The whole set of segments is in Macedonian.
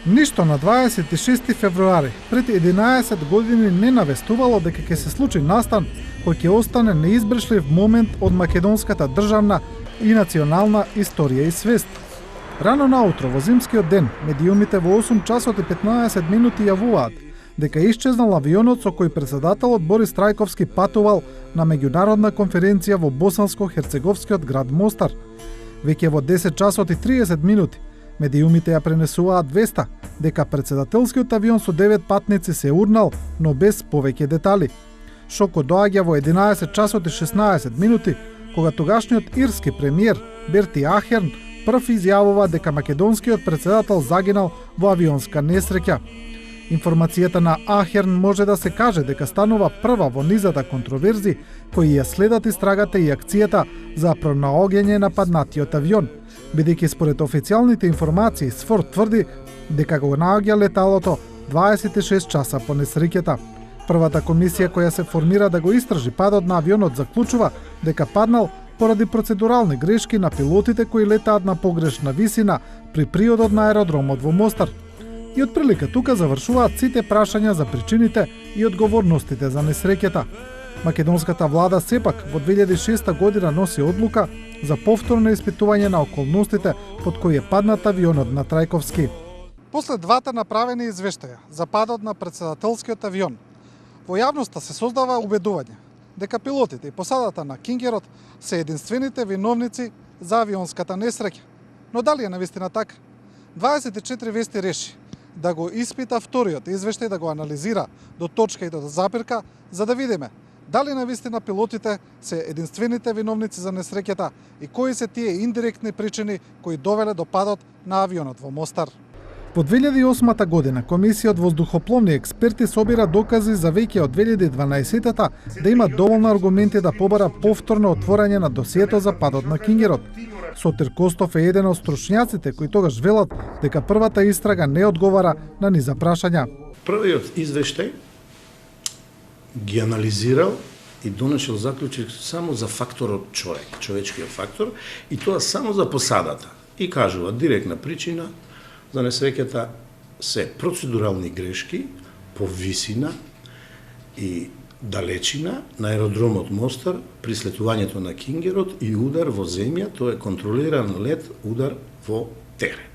Ништо на 26 февруари пред 11 години не навестувало дека ќе се случи настан кој ќе остане неизбришлив момент од македонската државна и национална историја и свест. Рано наутро во зимскиот ден, медиумите во 8 часот и 15 минути јавуваат дека исчезнал авионот со кој председателот Борис Трајковски патувал на меѓународна конференција во босанско-херцеговскиот град Мостар. Веќе во 10 часот и 30 минути медиумите ја пренесуваат веста дека председателскиот авион со 9 патници се урнал, но без повеќе детали. Шокот доаѓа во 11 часот и 16 минути, кога тогашниот ирски премиер Берти Ахерн прв изјавува дека македонскиот председател загинал во авионска несреќа. Информацијата на Ахерн може да се каже дека станува прва во низата контроверзи кои ја следат истрагата и акцијата за пронаоѓање на паднатиот авион, бидејќи според официјалните информации СФОР тврди дека го наоѓа леталото 26 часа по несреќата. Првата комисија која се формира да го истражи падот на авионот заклучува дека паднал поради процедурални грешки на пилотите кои летаат на погрешна висина при приодот на аеродромот во Мостар. И отприлика тука завршуваат сите прашања за причините и одговорностите за несреќата. Македонската влада сепак во 2006 година носи одлука за повторно испитување на околностите под кои е паднат авионот на Трајковски. После двата направени извештаја за падот на председателскиот авион, во јавноста се создава убедување дека пилотите и посадата на Кингерот се единствените виновници за авионската несреќа. Но дали е навистина така? 24 вести реши да го испита вториот извештај, да го анализира до точка и до запирка, за да видиме дали навистина пилотите се единствените виновници за несреќата и кои се тие индиректни причини кои довеле до падот на авионот во Мостар. Во 2008 година Комисија од воздухопловни експерти собира докази за веќе од 2012-та да има доволно аргументи да побара повторно отворање на досието за падот на Кингерот. Сотир Костов е еден од стручњаците кои тогаш велат дека првата истрага не одговара на низа прашања. Првиот извештај ги анализирал и донесел заклучок само за факторот човек, човечкиот фактор, и тоа само за посадата. И кажува директна причина за несреќата се процедурални грешки по висина и далечина на аеродромот Мостар при слетувањето на Кингерот и удар во земја, тоа е контролиран лет, удар во терен.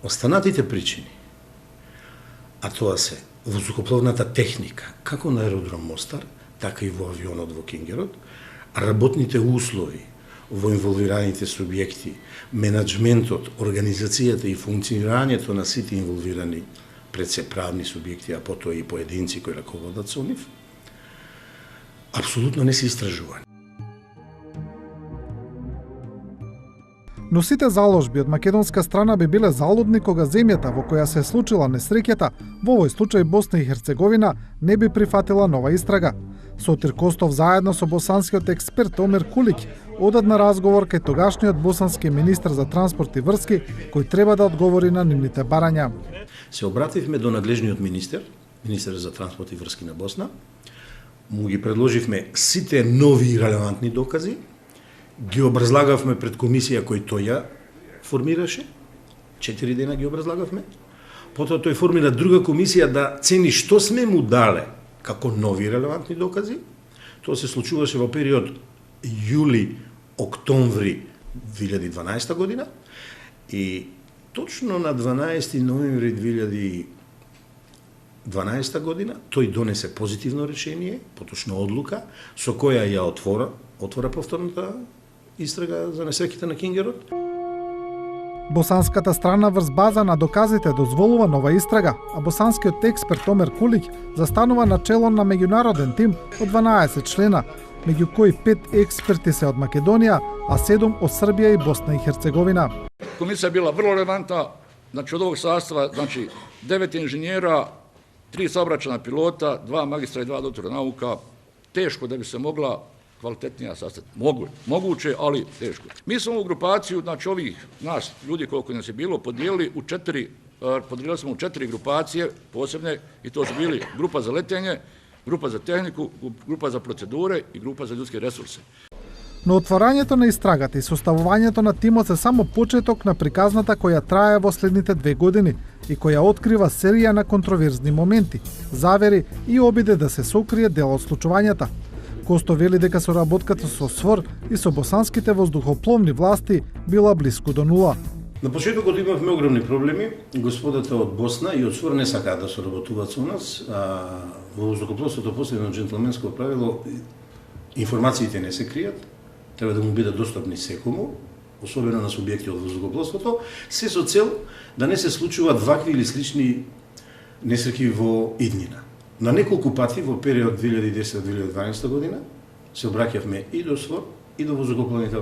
Останатите причини, а тоа се воздухопловната техника, како на аеродром Мостар, така и во авионот во Кингерот, работните услови во инволвираните субјекти, менаџментот, организацијата и функционирањето на сите инволвирани пред се правни субјекти, а потоа и поединци кои раководат со нив, апсолутно не се истражувани. Но сите заложби од македонска страна би биле залудни кога земјата во која се случила несреќата, во овој случај Босна и Херцеговина, не би прифатила нова истрага. Сотир Костов заедно со босанскиот експерт Омер Кулик одат на разговор кај тогашниот босански министар за транспорт и врски, кој треба да одговори на нивните барања. Се обративме до надлежниот министер за транспорт и врски на Босна, му ги предложивме сите нови и релевантни докази, ги образлагавме пред комисија кој тој ја формираше, 4 дена ги образлагавме, потоа тој формира друга комисија да цени што сме му дале како нови релевантни докази. Тоа се случуваше во период јули-октомври 2012 година и точно на 12 ноември 2012 година тој донесе позитивно решение, поточно одлука, со која ја отвора повторната истрага за несреќите на Кингерот. Босанската страна врз база на доказите дозволува нова истрага, а босанскиот експерт Омер Кулик застанува на чело на меѓународен тим од 12 члена, меѓу кои 5 експерти се од Македонија, а 7 од Србија и Босна и Херцеговина. Комисија била врло релевантна, значи од овог састава, значи 9 инженjera, 3 saobraćajna pilota, 2 magistra i 2 doktora nauka, teško da bi se mogla kvalitetnija sastaviti. Moguće, ali teško. Mi smo ovu grupaciju, znači ovih nas ljudi koliko nas je bilo, podijelili smo u 4 grupacije posebne i to su bili grupa za letenje, grupa za tehniku, grupa za procedure i grupa za ljudske resurse. Но отворањето на истрагата и составувањето на тимот се само почеток на приказната која трае во следните 2 години и која открива серија на контроверзни моменти, завери и обиде да се сокрие дел од случувањата. Косто вели дека соработката со СВР и со босанските воздухопловни власти била блиску до нула. На почетокот имавме огромни проблеми. Господата од Босна и од СВР не сакаат да соработуваат со нас. Во воздухопловството последно джентлменско правило информациите не се кријат, треба да му бидат достапни секому, особено на субјекти од воздухопловството, се со цел да не се случуваат вакви или слични несреќи во иднина. На неколку пати во период 2010-2012 година се обраќавме и до СВР и до воздухопловните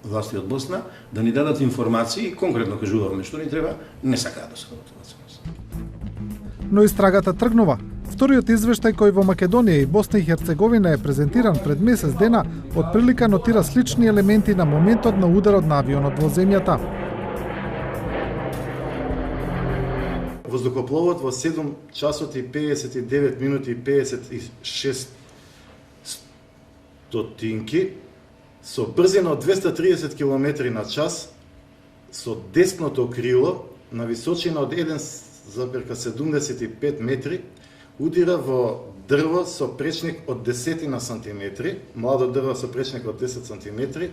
власти од Босна да ни дадат информации и конкретно кажувавме што ни треба, не сакаат да соработуваат со нас. Но истрагата тргнува. Вториот извештај кој во Македонија и Босна и Херцеговина е презентиран пред месец дена, отприлика нотира слични елементи на моментот на ударот на авионот во земјата. Воздухопловот во 7 часот и 59 минути и 56 стотинки со брзина од 230 км на час со десното крило на височина од 1,75 метри удира во дрво со пречник од 10 на сантиметри, младо дрво со пречник од 10 сантиметри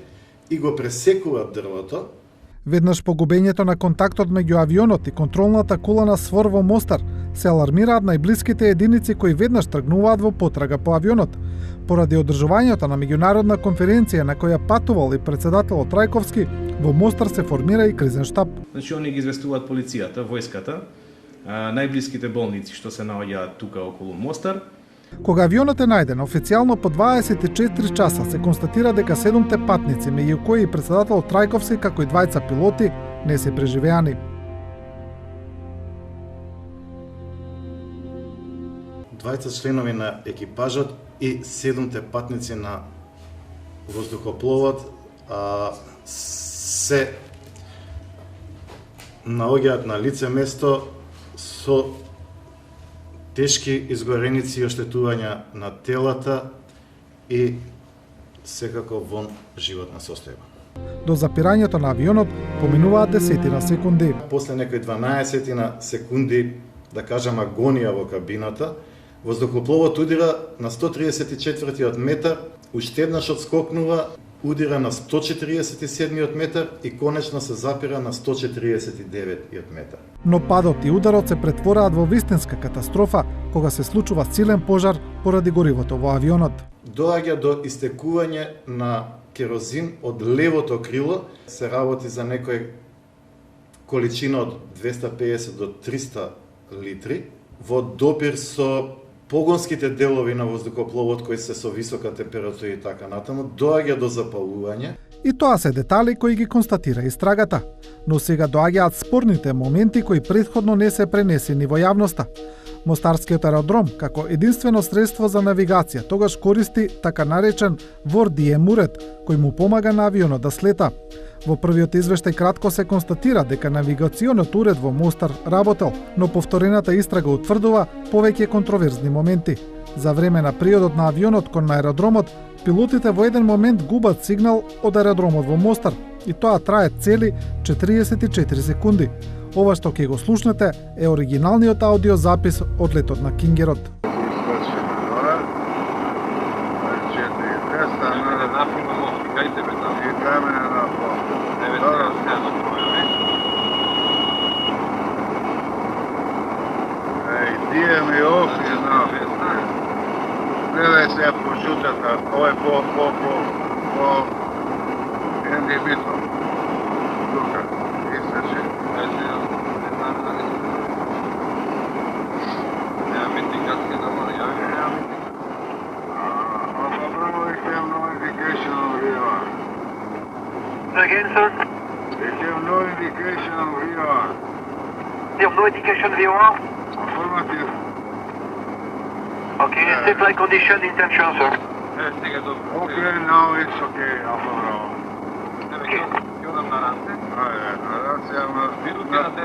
и го пресекува дрвото. Веднаш по губењето на контактот меѓу авионот и контролната кула на СВР во Мостар се алармираат најблиските единици кои веднаш тргнуваат во потрага по авионот. Поради одржувањето на меѓународна конференција на која патувал и председателот Трајковски, во Мостар се формира и кризен штаб. Значи они ги известуваат полицијата, војската, најблиските болници што се наоѓаат тука околу Мостар. Кога авионот е најден, официјално по 24 часа се констатира дека 7 патници, меѓу кои и председателот Трајковски, како и двајца пилоти, не се преживеани. Двајца членови на екипажот и 7 патници на воздухопловот се наоѓаат на лице место со тешки изгореници и оштетувања на телата и секако вон животна состојба. До запирањето на авионот поминуваат 10 секунди. После некои 12 секунди, да кажам, агонија во кабината, воздухопловот удира на 134 метар, уште еднаш одскокнува, удира на 147 метар и конечно се запира на 149 метар. Но падот и ударот се претвораат во вистинска катастрофа кога се случува силен пожар поради горивото во авионот. Доаѓа до истекување на керозин од левото крило, се работи за некој количина од 250 до 300 литри, во допир со погонските делови на воздухопловот кои се со висока температура и така натаму, доаѓа до запалување. И тоа се детали кои ги констатира истрагата. Но сега доаѓаат спорните моменти кои претходно не се пренесени во јавноста. Мостарскиот аеродром, како единствено средство за навигација, тогаш користи така наречен ВОР-ДМ уред, кој му помага на авионот да слета. Во првиот извештај кратко се констатира дека навигационот уред во Мостар работел, но повторената истрага утврдува повеќе контроверзни моменти. За време на приодот на авионот кон аеродромот, пилотите во еден момент губат сигнал од аеродромот во Мостар и тоа трае цели 44 секунди. Ова што ќе го слушнете е оригиналниот аудиозапис од летот на Кингерот. Gledaj se ja počutata, ovo je po NDB-u. Luka, istraži. Nema mitingatske normali, ja nema mitingatske. Dobro, we have no indication of Rio. Again, sir? We have no indication of Rio. You have no indication VOR? Affirmative. Okay, state flight condition, intention, sir. Okay, now it's okay, Alfa Bravo. Okay.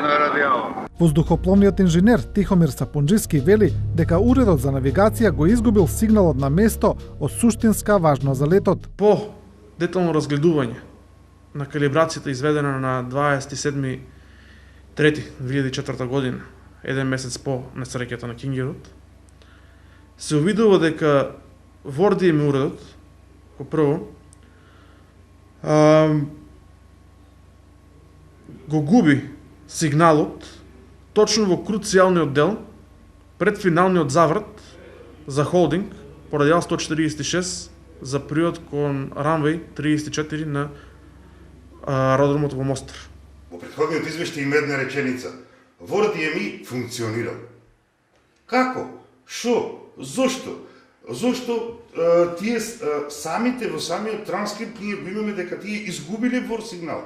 На радијало. Воздухопловниот инженер Тихомир Сапунџиски вели дека уредот за навигација го изгубил сигналот на место од суштинска важност за летот. По детално разгледување на калибрацијата изведена на 27.3.2004 година, еден месец по несреќата на Кингерот, се увидува дека во RDM уредот, ко прво, го губи сигналот точно во круцијалниот дел пред финалниот заврат за холдинг по радијал 146 за приот кон ранвеј 34 на аеродромот во Мостар. Во претходниот извештај има една реченица. Во RDM функционирал. Како? Шо? Зошто? Зошто тие самите во самиот транскрипт ние го имаме дека тие изгубиле ВОР сигнал.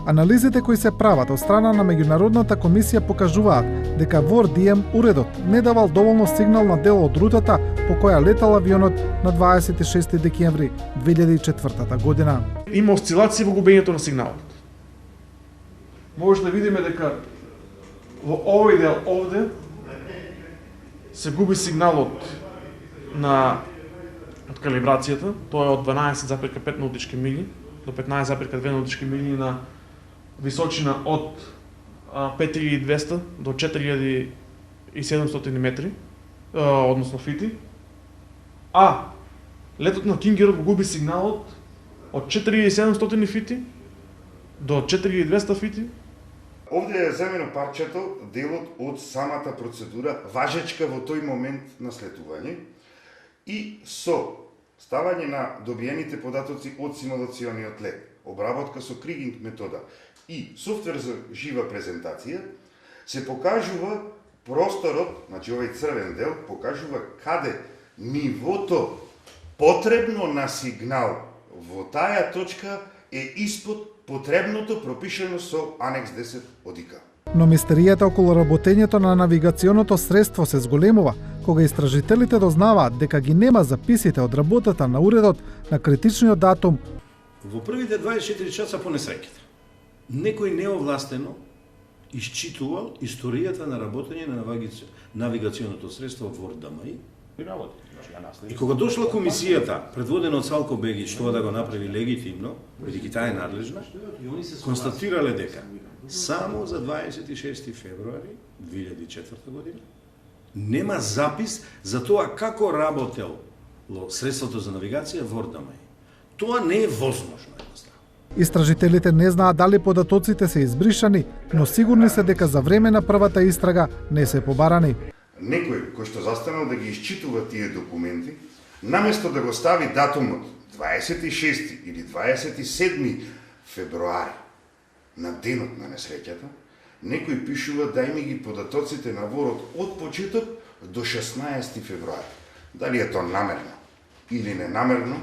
Анализите кои се прават од страна на меѓународната комисија покажуваат дека во RDM уредот не давал доволно сигнал на дел од рутата по која летал авионот на 26 декември 2004 година. Има осцилации во губењето на сигналот. Може да видиме дека во овој дел овде се губи сигналот од калибрацијата, тоа е од 12,5 наутички мили до 15,2 наутички мили на височина од 5200 до 4700 метри, односно фити. А летот на Кингерот го губи сигналот од 4700 фити до 4200 фити. Овде е земено парчето, делот од самата процедура, важечка во тој момент на слетување и со ставање на добиените податоци од симулациониот лет, обработка со кригинг метода и софтвер за жива презентација, се покажува просторот, значи овој црвен дел, покажува каде нивото потребно на сигнал во таа точка е испод потребното пропишено со Анекс 10 од ИКА. Но мистеријата околу работењето на навигационото средство се зголемува кога истражителите дознаваат дека ги нема записите од работата на уредот на критичниот датум. Во првите 24 часа по несреќата, некој неовластено исчитувал историјата на работење на навигационото средство во RDM. И кога дошла комисијата, предводена од Салко Бегич, тоа да го направи легитимно, бидејќи таа е надлежна, констатирале дека само за 26 февруари 2004 година нема запис за тоа како работело средството за навигација во RDM. Тоа не е возможно. Истражителите не знаат дали податоците се избришани, но сигурни се дека за време на првата истрага не се побарани. Некој кој што застанал да ги исчитува тие документи, наместо да го стави датумот 26 или 27 февруари на денот на несреќата, некој пишува дај ми ги податоците на ворот од почеток до 16 февруари. Дали е тоа намерно или ненамерно?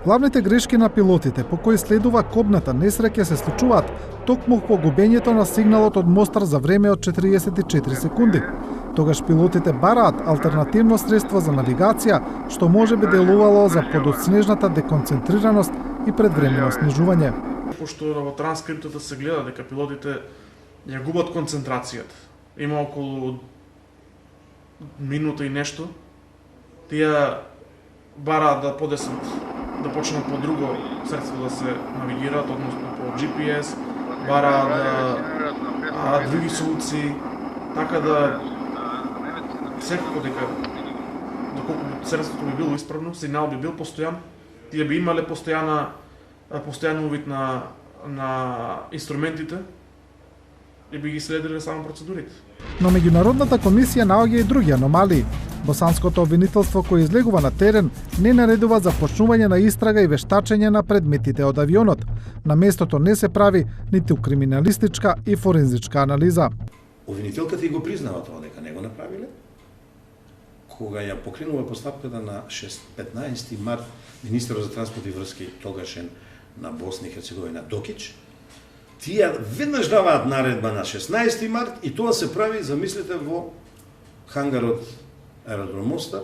Главните грешки на пилотите по кои следува кобната несреќа се случуваат токму по губењето на сигналот од Мостар за време од 44 секунди. Тогаш пилотите бараат алтернативно средство за навигација, што може би делувало за подоцнежната деконцентрираност и предвремено снижување. Пошто во транскриптот се гледа дека пилотите ја губат концентрацијата. Има околу минута и нешто. Тие бараат да подесат, да почнат по друго средство да се навигираат, односно по GPS, бараат да други солуции, така да секако дека доколку средството би било исправно, сигнал би бил постојан, тие би имале постојан увид на инструментите и би ги следиле само процедурите. Но меѓународната комисија наоѓа и други аномалии. Босанското обвинителство кој излегува на терен не наредува започнување на истрага и вештачење на предметите од авионот. На местото не се прави ниту криминалистичка и форензичка анализа. Обвинителката и го признава тоа дека не го направиле. Кога ја покренува постапката на 15 март министерот за транспорт и врски тогашен на Босна и Херцеговина Докич, тие веднаш даваат наредба на 16 март и тоа се прави, замислете, во хангарот аеродром Мостар,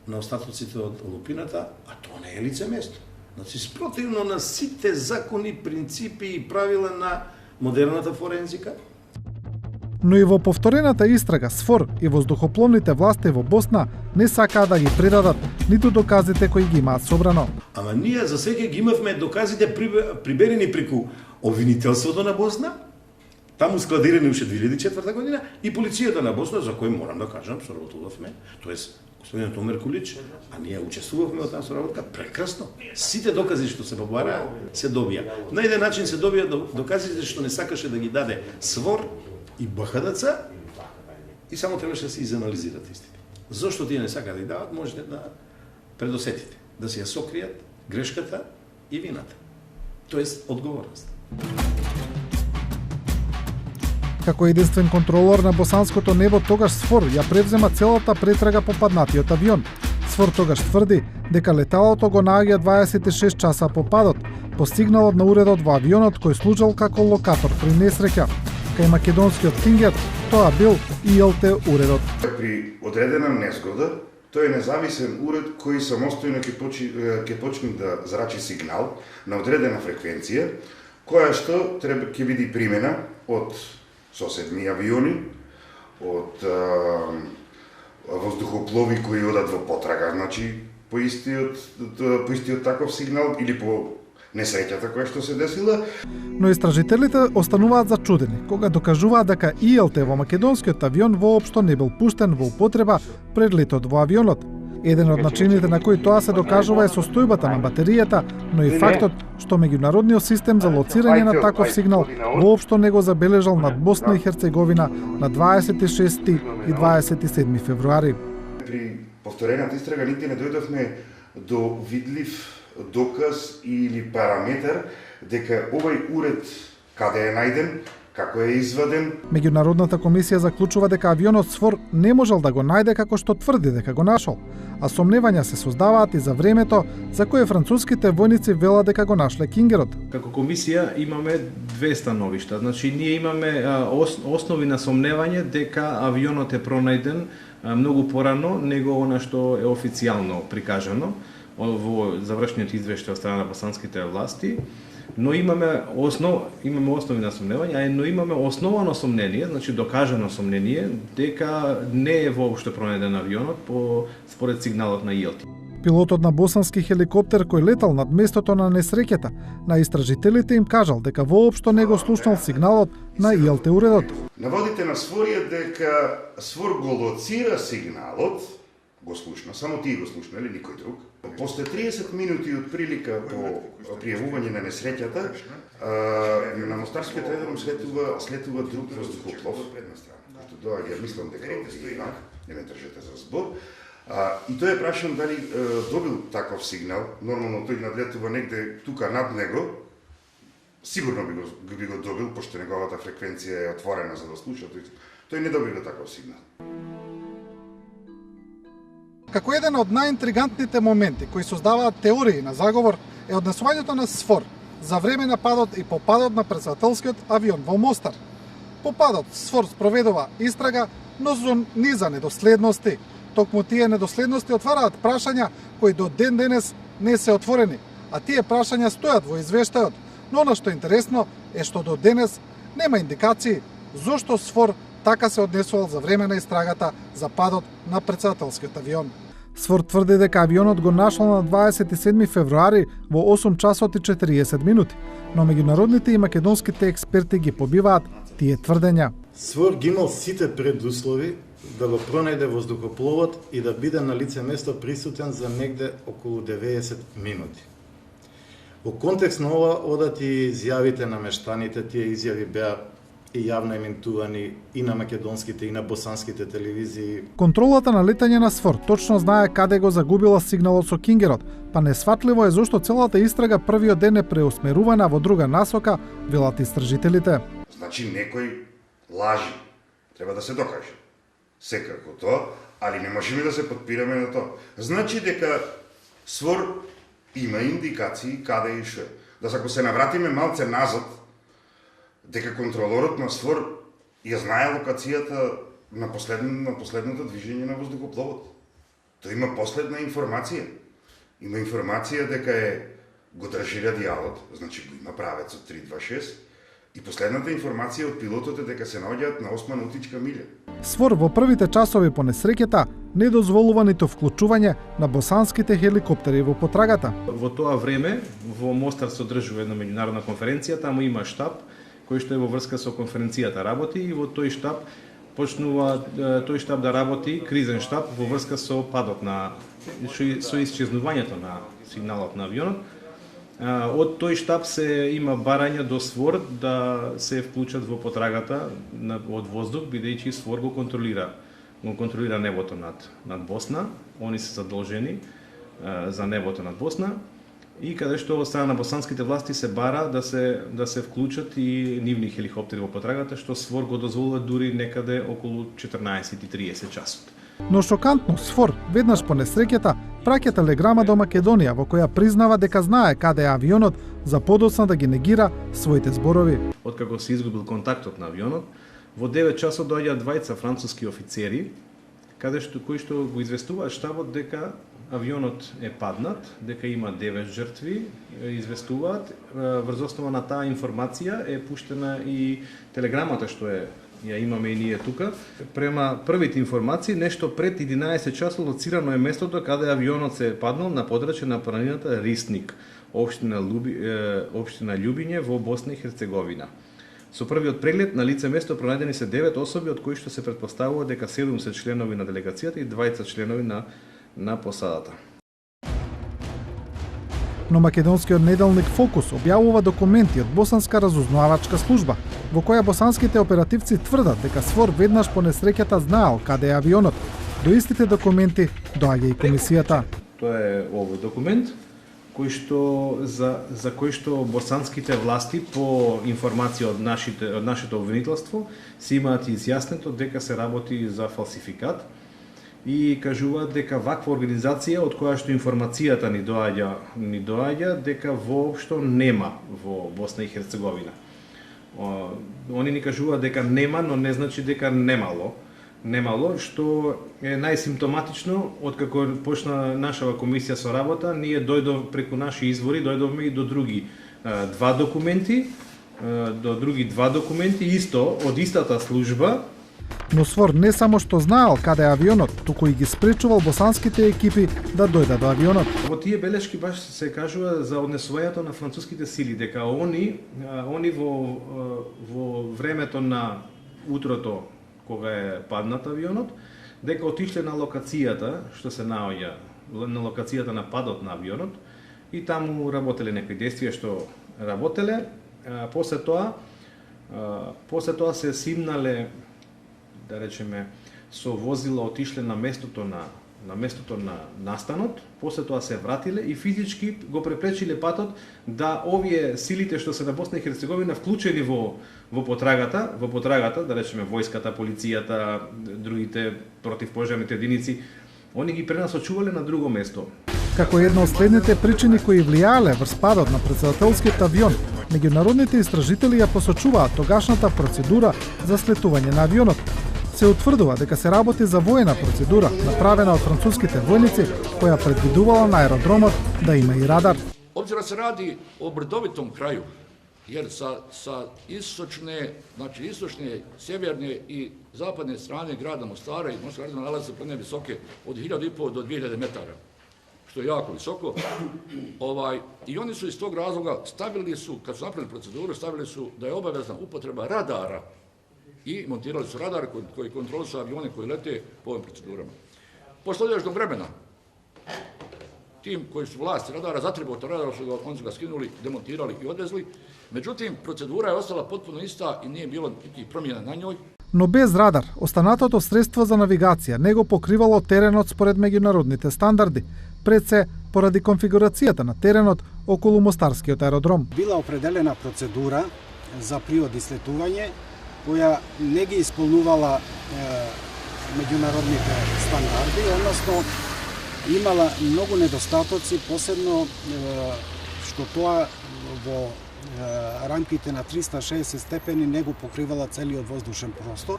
на остатоците од лупината, а тоа не е лице место. Значи, спротивно на сите закони, принципи и правила на модерната форензика. Но и во повторената истрага СФОР и воздухопловните власти во Босна не сакаат да ги предадат ниту доказите кои ги имаат собрано. Ама ние за сега ги имавме доказите приберени преку обвинителството на Босна, таму складирани уште 2004 година, и полицијата на Босна, за кој морам да кажам, соработувавме, тоест господин Томер Кулич, а ние учествувавме во таа соработка прекрасно. Сите докази што се побараа се добија. На еден начин се добија доказите што не сакаше да ги даде СВОР и БХДЦ и само требаше да се изанализират истите. Зошто тие не сакаат да ги дават, можете да предосетите, да се ја сокријат грешката и вината. Тоест одговорност. Како единствен контролор на босанското небо, тогаш СФОР ја превзема целата претрага по паднатиот авион. СФОР тогаш тврди дека леталото го наоѓа 26 часа по падот, по сигналот на уредот во авионот кој служел како локатор при несреќа. Кај македонскиот Кингер тоа бил ИЛТ уредот. При одредена незгода, тој е независен уред кој самостојно ќе почне да зрачи сигнал на одредена фреквенција, која што ќе биде примена од соседни авиони, од воздухоплови кои одат во потрага, значи по истиот таков сигнал или по несреќата која што се десила. Но истражителите остануваат зачудени кога докажуваат дека ИЛТ во македонскиот авион воопшто не бил пуштен во употреба пред летот во авионот. Еден од начините на кои тоа се докажува е состојбата на батеријата, но и фактот што меѓународниот систем за лоцирање на таков сигнал воопшто не го забележал над Босна и Херцеговина на 26 и 27 февруари. При повторената истрага нити не дојдовме до видлив доказ или параметар дека овој уред каде е најден, како е изваден. Меѓународната комисија заклучува дека авионот СФОР не можел да го најде како што тврди дека го нашол, а сомневања се создаваат и за времето за кое француските војници велат дека го нашле Кингерот. Како комисија имаме две становишта. Значи ние имаме основи на сомневање дека авионот е пронајден многу порано него она што е официјално прикажано во завршниот извештај од страна на босанските власти. Но имаме основи на сомневање, но имаме основано сомнение, значи докажано сомнение, дека не е воопшто пронајден авионот според сигналот на ИЛТ. Пилотот на босански хеликоптер кој летал над местото на несреќата, на истражителите им кажал дека воопшто не го слушнал сигналот на ИЛТ уредот. Наводите на СФОР е дека СФОР го лоцира сигналот, го слушна, само тие го слушнали, никој друг. После 30 минути од прилика по пријавување на несреќата, на Мостарскиот аеродром слетува друг воздухоплов, кој доаѓа, мислам дека е Ирак, не ме држете за збор, и тој е прашан дали добил таков сигнал, нормално тој надлетува негде тука над него, сигурно би го добил, пошто неговата фреквенција е отворена за да слуша, тој не добил таков сигнал. Како еден од најинтригантните моменти кои создаваат теории на заговор е однесувањето на СФОР за време на падот и по падот на претседателскиот авион во Мостар. По падот СФОР спроведува истрага, но со низа недоследности. Токму тие недоследности отвараат прашања кои до ден денес не се отворени, а тие прашања стојат во извештајот. Но она што е интересно е што до денес нема индикации зошто СФОР така се однесувал за време на истрагата за падот на претседателскиот авион. СФОР тврди дека авионот го нашол на 27 февруари во 8 часот и 40 минути, но меѓународните и македонските експерти ги побиваат тие тврдења. СФОР ги имал сите предуслови да го пронајде воздухопловот и да биде на лице место присутен за негде околу 90 минути. Во контекст на ова одат и изјавите на мештаните, тие изјави беа и јавно емитувани и на македонските и на босанските телевизии. Контролата на летање на СФОР точно знае каде го загубила сигналот со Кингерот, па несфатливо е зошто целата истрага првиот ден е преусмерувана во друга насока, велат истражителите. Значи некој лажи, треба да се докаже. Секако тоа, али не можеме да се подпираме на тоа. Значи дека СФОР има индикации каде и што. Да ако се навратиме малце назад, дека контролорот на СФОР ја знае локацијата на последното движење на воздухопловот. Тој има последна информација. Има информација дека го држи радијалот, значи го има правецот 326, И последната информација од пилотот е дека се наоѓаат на 8 наутичка милја. СВОР во првите часови по несреќата не дозволува ниту вклучување на босанските хеликоптери во потрагата. Во тоа време во Мостар се одржува една меѓународна конференција, таму има штаб кој што е во врска со конференцијата работи и во тој штаб почнува тој штаб да работи, кризен штаб во врска со падот со исчезнувањето на сигналот на авионот. Од тој штаб се има барања до СВОР да се вклучат во потрагата од воздух, бидејќи СВОР го контролира небото над Босна. Они се задолжени за небото над Босна и каде што од страна на босанските власти се бара да се вклучат и нивни хеликоптери во потрагата, што СВОР го дозволува дури некаде околу 14:30 часот. Но шокантно, СФОР веднаш по несреќата праќа телеграма до Македонија во која признава дека знае каде е авионот за подоцна да ги негира своите зборови. Откако се изгубил контактот на авионот, во 9 часот доаѓаат двајца француски офицери кои што го известуваат штабот дека авионот е паднат, дека има 9 жртви, известуваат. Врз основа на таа информација е пуштена и телеграмата што ја имаме и ние тука. Према првите информации, нешто пред 11 часот лоцирано е местото каде авионот се паднал на подрачје на планината Рисник, општина Љубиње во Босна и Херцеговина. Со првиот преглед на лице место пронајдени се 9 особи, од кои што се претпоставува дека 7 се членови на делегацијата и 20 членови на посадата. Но македонскиот неделник Фокус објавува документи од босанска разузнавачка служба, во која босанските оперативци тврдат дека СФОР веднаш по несреќата знаел каде е авионот. До истите документи доаѓа и комисијата. Тоа е овој документ за кој што босанските власти по информација од нашето обвинителство се имаат изјаснето дека се работи за фалсификат и кажуваат дека ваква организација од која што информацијата ни доаѓа дека воопшто нема во Босна и Херцеговина. Они ни кажуваат дека нема, но не значи дека немало, што е најсимптоматично откако почна нашава комисија со работа, ние преку наши извори дојдовме и до други два документи исто од истата служба. Но СФОР не само што знаел каде е авионот, туку и ги спречувал босанските екипи да дојдат до авионот. Во тие белешки баш се кажува за однесувањето на француските сили, дека они во времето на утрото кога е паднат авионот, дека отишле на локацијата што се наоѓа на локацијата на падот на авионот и таму работеле некои действија што работеле. После тоа се симнале, да речеме, со возила отишле на местото на настанот, после тоа се вратиле и физички го препречиле патот да овие силите што се на Босна и Херцеговина вклучени во потрагата, да речеме војската, полицијата, другите противпожарните единици, они ги пренасочувале на друго место. Како една од следните причини кои влијаеле врз падот на претседателскиот авион, меѓународните истражители ја посочуваат тогашната процедура за слетување на авионот. Се утврдува дека се работи за воена процедура, направена од француските војници, која предвидувала на аеродромот да има и радар. Обзира се ради о брдовитом крају, jer sa istočne, sjeverne i zapadne strane grada Mostara i Mostarskog grada nalaze se planine visoke od 1500 do 2000 metara, što je jako visoko. I oni su iz tog razloga stavili su, kad su napravili proceduru, stavili su da je obavezna upotreba radara i montirali su radar koji kontrolišu avione koji lete po ovim procedurama. Posle određenog vremena, tim koji su vlasti radara zatrebao to radar, oni su ga skinuli, demontirali i odvezli. Međutim, procedura je ostala potpuno ista i nije bilo nikakvih promjena na njoj. Но без радар, останатото средство за навигација не го покривало теренот според меѓународните стандарди, пред се поради конфигурацијата на теренот околу Мостарскиот аеродром. Била определена процедура за привод и слетување, која не ги исполнувала меѓународните стандарди, односно имала многу недостатоци, посебно што тоа во рамките на 360 степени не го покривала целиот воздушен простор.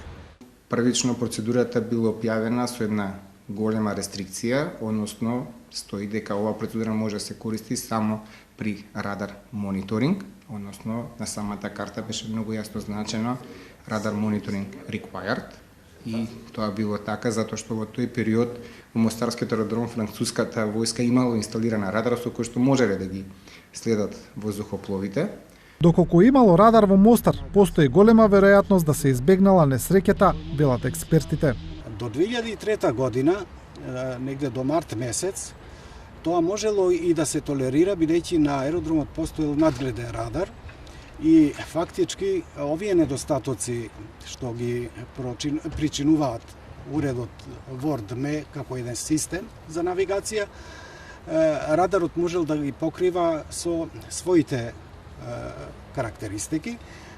Првично процедурата била објавена со една голема рестрикција, односно стои дека оваа процедура може да се користи само при радар мониторинг, односно на самата карта беше многу јасно значено радар мониторинг required, и тоа било така затоа што во тој период во Мостарскиот аеродром француската војска имало инсталирана радар со кој што можеле да ги следат воздухопловите. Доколку имало радар во Мостар, постои голема веројатност да се избегнала несреќата, велат експертите. До 2003 година, негде до март месец, тоа можело и да се толерира, бидејќи на аеродромот постоел надгледен радар и фактички овие недостатоци што ги причинуваат уредот WORD-ME како еден систем за навигација, радарот можел да ги покрива со своите карактеристики.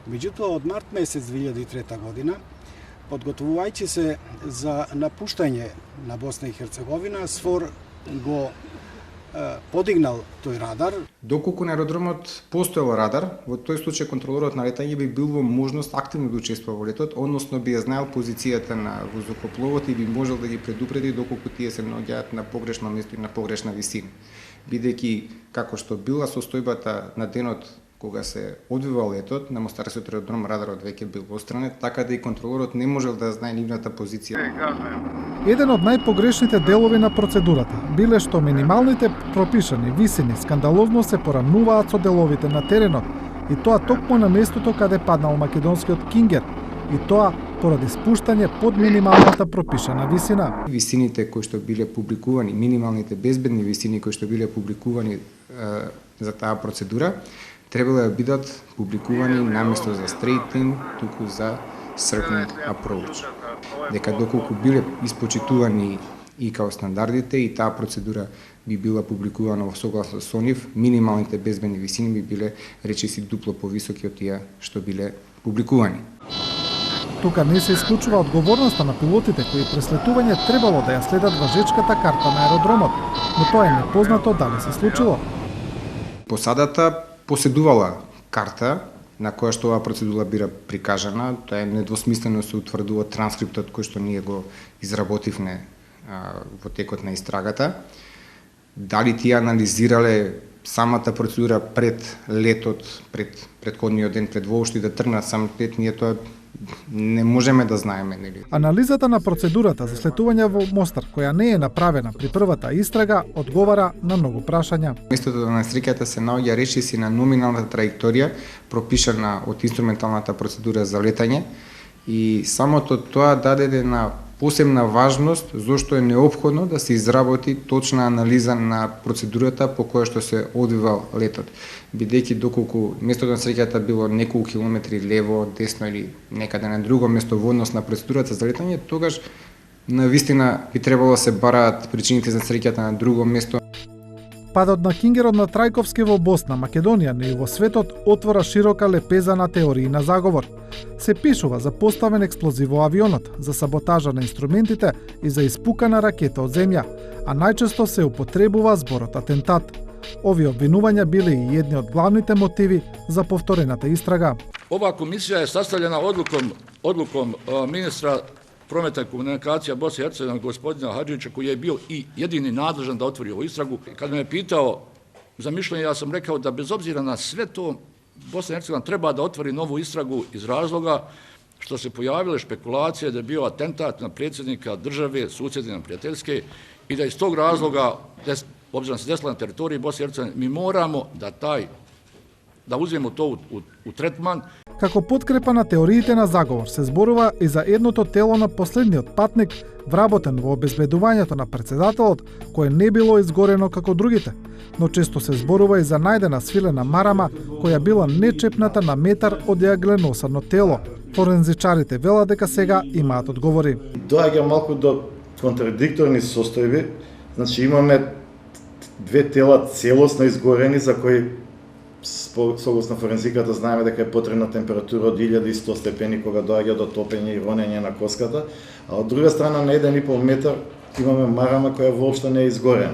Меѓутоа, од март месец 2003 година, подготвувајќи се за напуштање на Босна и Херцеговина, СФОР го подигнал тој радар. Доколку на аеродромот постоел радар, во тој случај контролерот на летање би бил во можност активно да учествува во летот, односно би ја знаел позицијата на воздухопловот и би можел да ги предупреди доколку тие се наоѓаат на погрешно место и на погрешна висина. Бидејќи како што била состојбата на денот кога се одвива летот, на Мостарскиот аеродром радарот веќе бил отстранет, така да и контролерот не можел да знае нивната позиција. Еден од најпогрешните делови на процедурата биле што минималните пропишани висини скандалозно се порамнуваат со деловите на теренот, и тоа токму на местото каде паднал македонскиот Кингер, и тоа поради спуштање под минималната пропишана висина. Висините кои што биле публикувани, минималните безбедни висини кои што биле публикувани за таа процедура, требало да бидат публикувани наместо за straight-in, туку за circling approach. Дека доколку биле испочитувани и као стандардите и таа процедура би била публикувана во согласно со нив, минималните безбедни висини би биле речиси дупло повисоки од тие што биле публикувани. Тука не се исклучува одговорноста на пилотите кои през летување требало да ја следат важечката карта на аеродромот, но тоа е непознато дали се случило. Посадата поседувала карта на која што оваа процедура бира прикажана, тоа е недвосмислено се утврдува транскриптот кој што ние го изработивме во текот на истрагата. Дали тие анализирале самата процедура пред летот, пред претходниот ден, пред воопшто да тргнат сам лет, ние тоа не можеме да знаеме, нели? Анализата на процедурата за слетување во Мостар, која не е направена при првата истрага, одговара на многу прашања. Местото на несреќата се наоѓа речиси на номиналната траекторија пропишана од инструменталната процедура за летање, и самото тоа даде на посебна важност зошто е неопходно да се изработи точна анализа на процедурата по која што се одвивал летот. Бидејќи доколку местото на несреќата било неколку километри лево, десно или некаде на друго место во однос на процедурата за летање, тогаш навистина би требало да се бараат причините за несреќата на друго место. Падот на Кингерот на Трајковски во Босна, Македонија, но и во светот отвора широка лепеза на теории на заговор. Се пишува за поставен експлозив во авионот, за саботажа на инструментите и за испукана ракета од земја, а најчесто се употребува зборот атентат. Овие обвинувања биле и едни од главните мотиви за повторената истрага. Ова комисија е sastavljena odlukom ministra prometa i komunikacija Bosne i Hercegovine, gospodina Hadžića, koji je bio i jedini nadležan da otvori ovu istragu. Kad me je pitao za mišljenje, ja sam rekao da bez obzira na sve to, Bosna i Hercegovina treba da otvori novu istragu iz razloga što se pojavile špekulacije da je bio atentat na predsjednika države, susjedne prijateljske, i da iz tog razloga, obzirom se desila na teritoriji Bosne i Hercegovine, mi moramo da uzmemo to u tretman. Како подкрепа на теориите на заговор се зборува и за едното тело на последниот патник, вработен во обезбедувањето на председателот, кое не било изгорено како другите, но често се зборува и за најдена свилена марама, која била нечепната на метар од јагленосано тело. Форензичарите велат дека сега имаат одговори. Доаѓа малку до контрадикторни состојби, значи имаме две тела целосно изгорени за кои согласно форензиката знаеме дека е потребна температура од 1100 степени кога доаѓа до топење и ронење на коската, а од друга страна на 1,5 метар имаме марама која воопшто не е изгорена.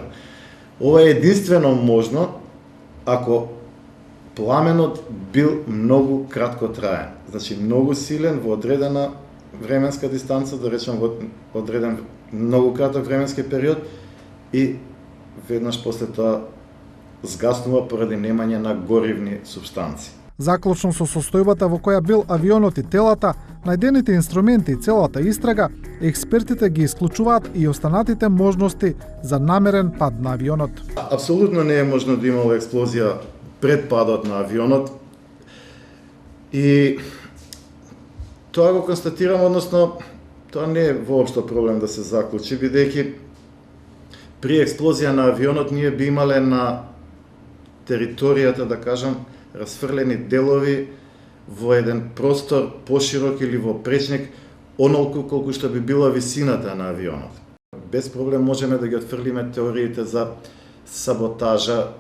Ова е единствено можно ако пламенот бил многу кратко траен, значи многу силен во одредена временска дистанца, да речем во одреден многу краток временски период и веднаш после тоа згаснува поради немање на горивни супстанции. Заклучно со состојбата во која бил авионот и телата, најдените инструменти и целата истрага, експертите ги исклучуваат и останатите можности за намерен пад на авионот. Апсолутно не е можно да имало експлозија пред падот на авионот и тоа го констатирам, односно тоа не е воопшто проблем да се заклучи, бидејќи при експлозија на авионот ние би имале на територијата, да кажам, расфрлени делови во еден простор поширок или во пречник, онолку колку што би била висината на авионот. Без проблем можеме да ги отфрлиме теориите за саботажа,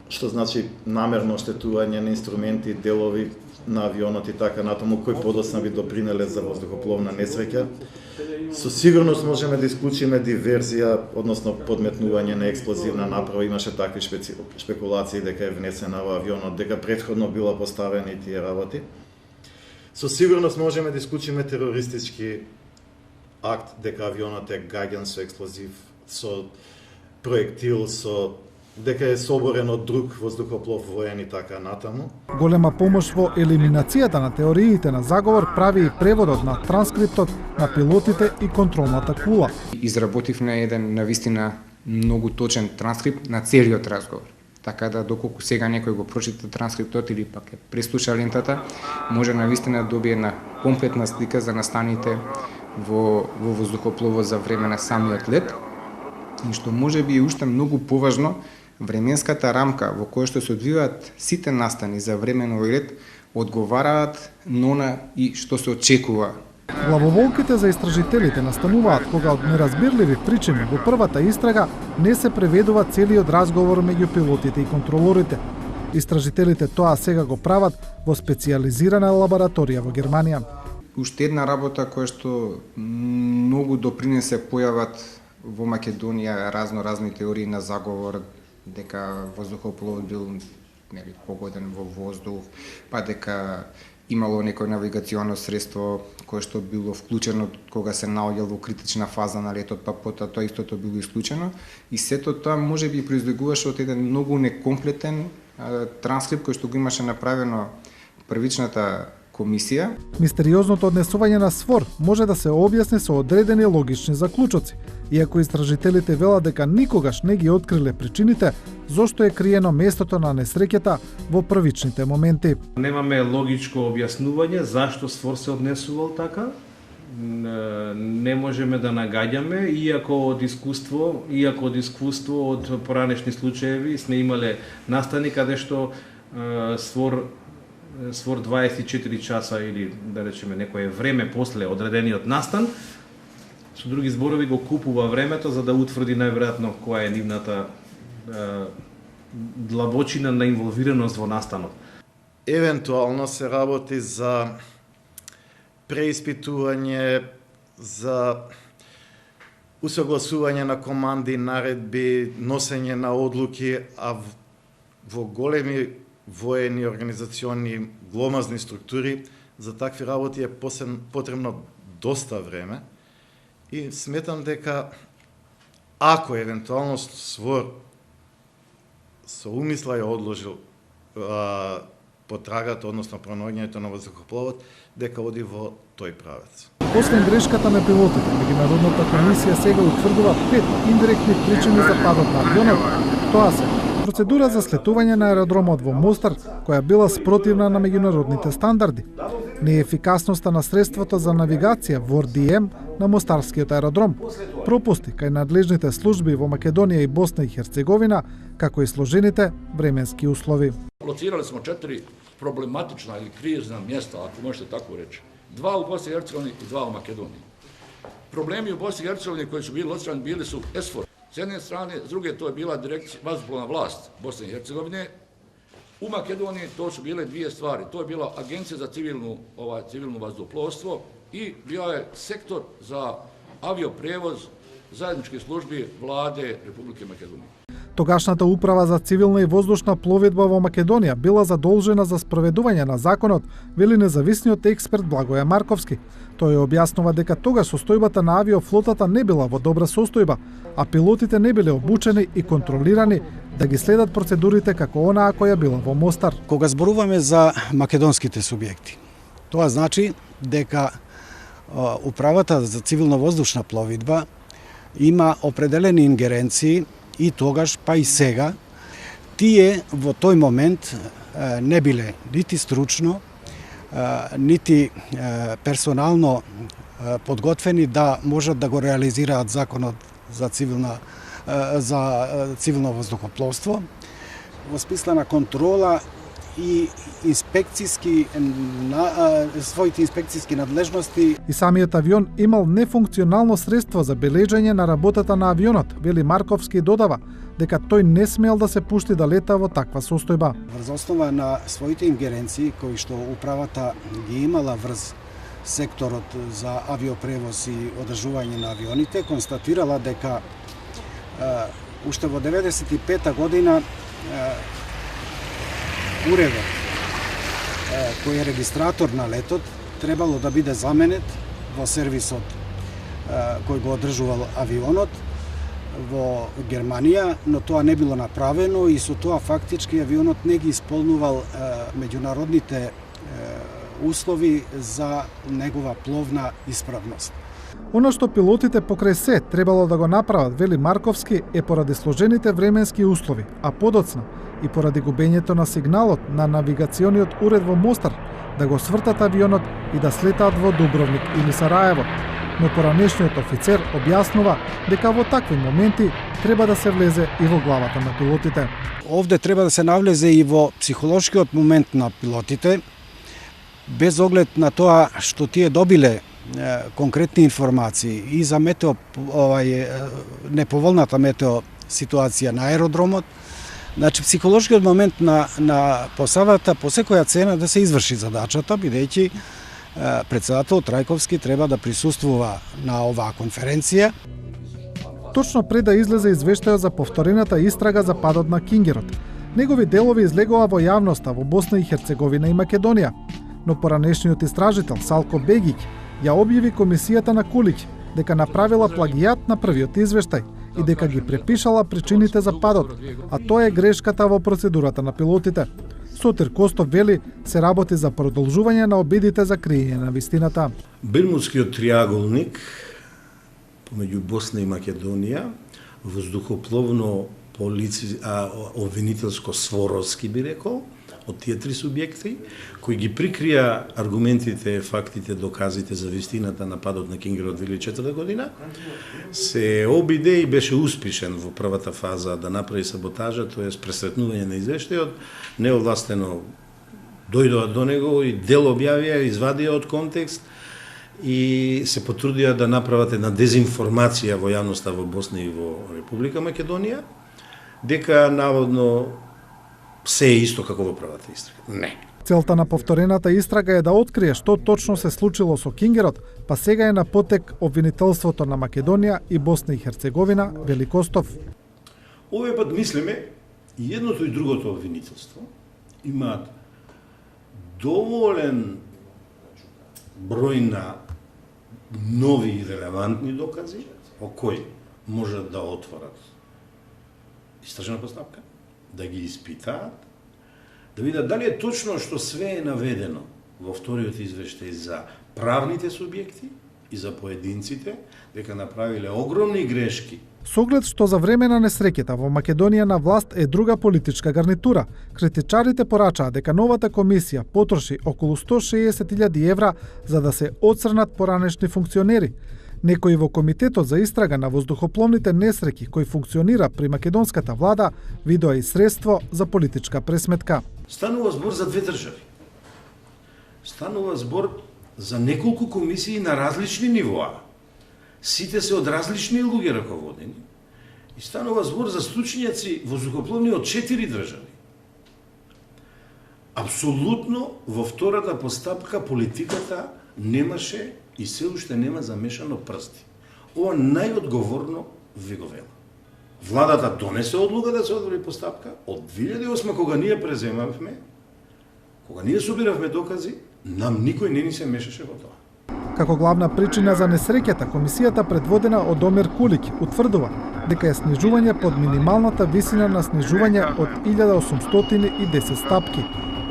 што значи намерно оштетување на инструменти, делови на авионот и така натаму, кои подоцна би допринеле за воздухопловна несреќа. Со сигурност можеме да исклучиме диверзија, односно подметнување на експлозивна направа. Имаше такви шпекулации дека е внесена во авионот, дека претходно била поставени тие работи. Со сигурност можеме да исклучиме терористички акт, дека авионот е гаѓан со експлозив, со проектил, дека е соборен од друг воздухоплов воен и така натаму. Голема помош во елиминацијата на теориите на заговор прави и преводот на транскриптот на пилотите и контролната кула. Изработивме еден навистина многу точен транскрипт на целиот разговор. Така да доколку сега некој го прочита транскриптот или пак преслуша лентата, може навистина да добие една комплетна слика за настаните во воздухопловот за време на самиот лет. И што може би е уште многу поважно, временската рамка во која што се одвиваат сите настани за време на овој лет одговараат на она и што се очекува. Главоволките за истражителите настануваат кога од неразбирливи причини во првата истрага не се преведува целиот разговор меѓу пилотите и контролорите. Истражителите тоа сега го прават во специјализирана лабораторија во Германија. Уште една работа која што многу допринесе појават во Македонија разни теории на заговор, дека воздухопловот бил погоден во воздух, па дека имало некој навигационо средство кое што било вклучено кога се наоѓал во критична фаза на летот, па потоа тоа истото било исклучено. И сето тоа може би произлегуваше од еден многу некомплетен транскрипт кој што го имаше направено првичната комисија. Мистериозното однесување на СВОР може да се објасни со одредени логични заклучоци. Иако истражителите велат дека никогаш не ги откриле причините, зошто е криено местото на несреќата во првичните моменти. Немаме логичко објаснување зашто СВОР се однесувал така. Не можеме да нагаѓаме, иако од искуство од поранешни случаеви сме имале настани каде што СВОР 24 часа или да речеме некое време после одредениот настан, со други зборови го купува времето за да утврди најверојатно која е нивната длабочина на инволвираност во настанот. Евентуално се работи за преиспитување, за усогласување на команди, наредби, носење на одлуки, а во големи воени организациони гломазни структури за такви работи е потребно доста време и сметам дека ако евентуално СВОР со умисла ја одложил потрагата, односно пронаоѓањето на воздухопловот, дека оди во тој правец. Освен грешката на пилотите, Меѓународната комисија сега утврдува 5 индиректни причини за падот на авионот. Тоа се процедура за слетување на аеродромот во Мостар, која била спротивна на меѓународните стандарди, неефикасноста на средството за навигација ВОР-ДМ на Мостарскиот аеродром, пропусти кај надлежните служби во Македонија и Босна и Херцеговина, како и сложените временски услови. Locirali smo 4 problematična ili krizna mjesta, ako možete tako reći. 2 u Bosni i Hercegovini i 2 u Makedoniji. Problemi u Bosni i Hercegovini koji su bili locirani bili su ESFOR. S jedne strane, s druge to je bila vazduhoplovna vlast Bosne i Hercegovine. U Makedoniji to su bile dvije stvari. To je bila Agencija za civilno vazduhoplovstvo i bio je sektor za avioprevoz zajedničke službi vlade Republike Makedonije. Тогашната управа за цивилна и воздушна пловидба во Македонија била задолжена за спроведување на законот, вели независниот експерт Благоје Марковски. Тој објаснува дека тогаш состојбата на авиофлотата не била во добра состојба, а пилотите не биле обучени и контролирани да ги следат процедурите како онаа која била во Мостар. Кога зборуваме за македонските субјекти, тоа значи дека управата за цивилно-воздушна пловидба има определени ингеренции и тогаш, па и сега. Тие во тој момент не биле нити стручно, нити персонално подготвени да можат да го реализираат законот за цивилно воздухопловство во смисла на контрола и своите инспекцијски надлежности. И самиот авион имал нефункционално средство за бележење на работата на авионот, вели Марковски и додава дека тој не смел да се пушти да лета во таква состојба. Врз основа на своите ингеренции кои што управата ги имала врз секторот за авиопревоз и одржување на авионите, констатирала дека уште во 95-та година уредот кој е регистратор на летот требало да биде заменет во сервисот кој го одржувал авионот во Германија, но тоа не било направено и со тоа фактички авионот не ги исполнувал меѓународните услови за негова пловна исправност. Оно што пилотите покрај се требало да го направат, вели Марковски, е поради сложените временски услови, а подоцна и поради губењето на сигналот на навигациониот уред во Мостар, да го свртат авионот и да слетаат во Дубровник или Сараево. Но поранешниот офицер објаснува дека во такви моменти треба да се влезе и во главата на пилотите. Овде треба да се навлезе и во психолошкиот момент на пилотите, без оглед на тоа што тие добиле конкретни информации и за неповолната метео ситуација на аеродромот. Значи, психолошкиот момент на посадата по секоја цена да се изврши задачата, бидејќи председател Трајковски треба да присуствува на оваа конференција. Точно пред да излезе извештајот за повторената истрага за падот на Кингерот, негови делови излегува во јавноста во Босна и Херцеговина и Македонија, но поранешниот истражител Салко Бегиќ ја објави комисијата на Кулиќ дека направила плагијат на првиот извештај и дека ги препишала причините за падот, а тоа е грешката во процедурата на пилотите. Сотир Костов вели се работи за продолжување на обидите за криење на вистината. Бермудскиот триаголник помеѓу Босна и Македонија, воздухопловно обвинителско своровски би рекол, од тие три субјекти, кои ги прикрија аргументите, фактите, доказите за вистината на падот на Кингерот 2004 година, се обиде и беше успешен во првата фаза да направи саботажа, тоа е пресретнување на извештајот, неовластено дојдоа до него и дел објавија, извадија од контекст и се потрудија да направат една дезинформација во јавноста во Босна и во Република Македонија, дека наводно се е исто како во првата истрага. Не. Целта на повторената истрага е да открие што точно се случило со Кингерот, па сега е на потек обвинителството на Македонија и Босна и Херцеговина, вели Костов. Овој пат мислиме и едното и другото обвинителство имаат доволен број на нови и релевантни докази о кои можат да отворат истражна постапка, да ги испитаат, да видат дали е точно што све е наведено во вториот извештај за правните субјекти и за поединците, дека направиле огромни грешки. Со оглед што за време на несреќата во Македонија на власт е друга политичка гарнитура, критичарите порачаа дека новата комисија потроши околу 160.000 евра за да се отцрнат поранешни функционери. Некои во Комитетот за истрага на воздухопловните несреќи кој функционира при македонската влада видоа и средство за политичка пресметка. Станува збор за две држави. Станува збор за неколку комисии на различни нивоа. Сите се од различни луѓе раководени. И станува збор за стручњаци воздухопловни од 4 држави. Апсолутно во втората постапка политиката немаше и се уште нема замешано прсти. Ова најодговорно ви го велам. Владата донесе одлука да се отвори постапка. Од 2008 кога ние преземавме, кога ние собиравме докази, нам никој не ни се мешаше во тоа. Како главна причина за несреќата, комисијата предводена од Омер Кулик утврдува дека е снижување под минималната висина на снижување од 1810 стапки,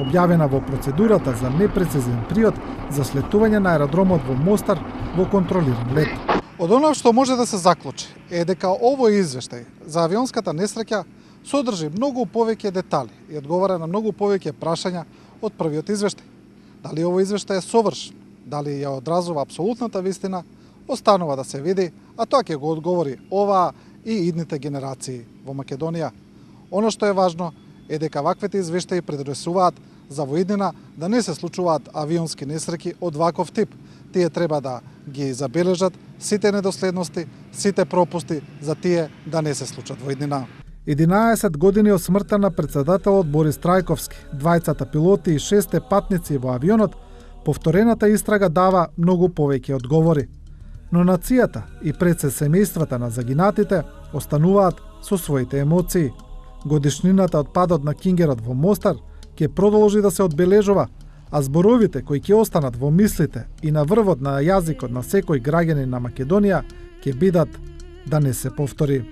објавена во процедурата за непрецизен период за слетување на аеродромот во Мостар во контролиран лет. Од оно што може да се заклучи е дека овој извештај за авионската несреќа содржи многу повеќе детали и одговара на многу повеќе прашања од првиот извештај. Дали овој извештај е совршен, дали ја одразува апсолутната вистина, останува да се види, а тоа ќе го одговори оваа и идните генерации во Македонија. Оно што е важно е дека ваквите извештаи предресуваат за воиднина да не се случуваат авионски несреќи од ваков тип. Тие треба да ги забележат сите недоследности, сите пропусти за тие да не се случат воиднина. 11 години од смртта на председателот Борис Трајковски, двајцата пилоти и 6 патници во авионот, повторената истрага дава многу повеќе одговори. Но нацијата и пред се семејствата на загинатите остануваат со своите емоции. Годишнината од падот на Кингерот во Мостар ќе продолжи да се одбележува, а зборовите кои ќе останат во мислите и на врвот на јазикот на секој граѓанин на Македонија ќе бидат да не се повтори.